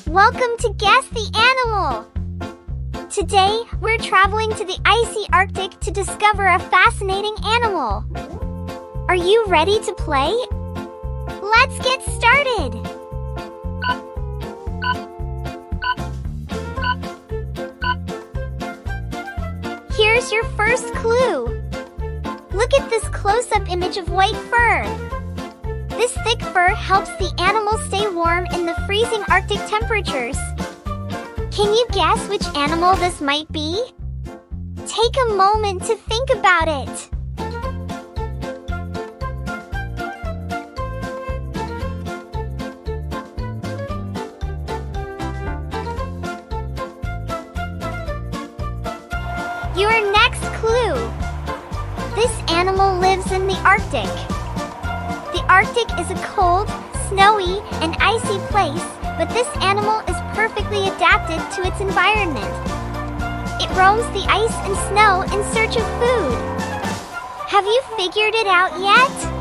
Welcome to Guess the Animal! Today, we're traveling to the icy Arctic to discover a fascinating animal. Are you ready to play? Let's get started! Here's your first clue. Look at this close-up image of white fur. This thick fur helps the animal stay warm in the freezing Arctic temperatures. Can you guess which animal this might be? Take a moment to think about it. Your next clue. This animal lives in the Arctic. The Arctic is a cold, snowy, and icy place, but this animal is perfectly adapted to its environment. It roams the ice and snow in search of food. Have you figured it out yet?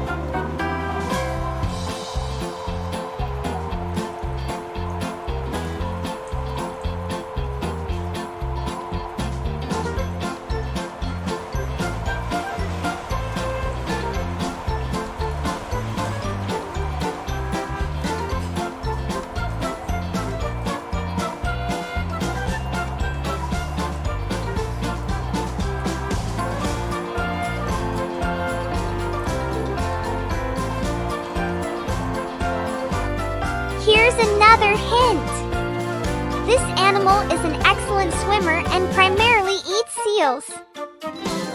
Here's another hint. This animal is an excellent swimmer and primarily eats seals.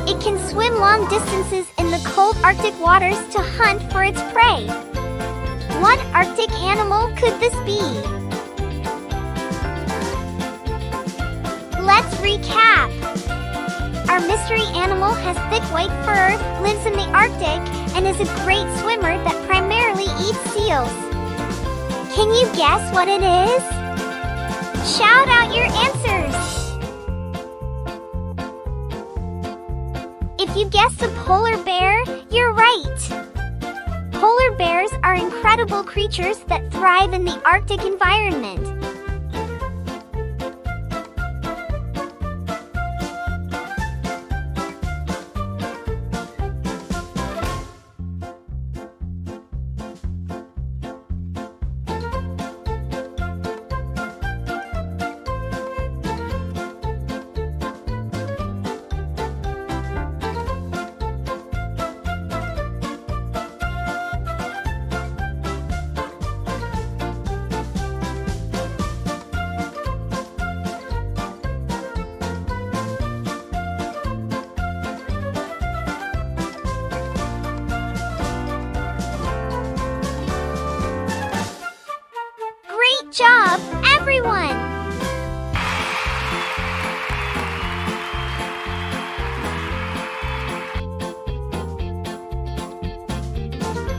It can swim long distances in the cold Arctic waters to hunt for its prey. What Arctic animal could this be? Let's recap. Our mystery animal has thick white fur, lives in the Arctic, and is a great swimmer that primarily eats seals. Can you guess what it is? Shout out your answers! If you guessed a polar bear, you're right! Polar bears are incredible creatures that thrive in the Arctic environment. Great job, everyone!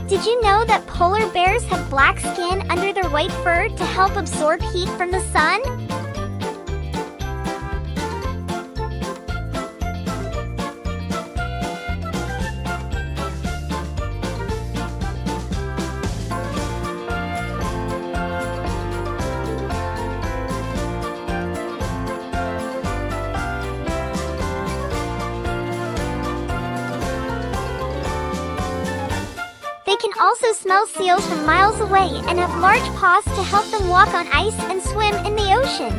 Did you know that polar bears have black skin under their white fur to help absorb heat from the sun? They can also smell seals from miles away and have large paws to help them walk on ice and swim in the ocean.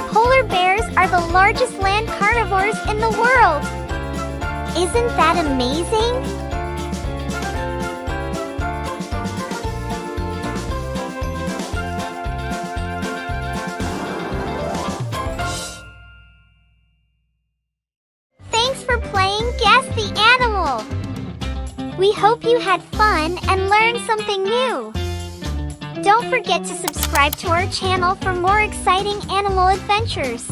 Polar bears are the largest land carnivores in the world. Isn't that amazing? Thanks for playing Guess the Animal! We hope you had fun and learned something new. Don't forget to subscribe to our channel for more exciting animal adventures.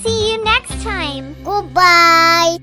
See you next time! Goodbye!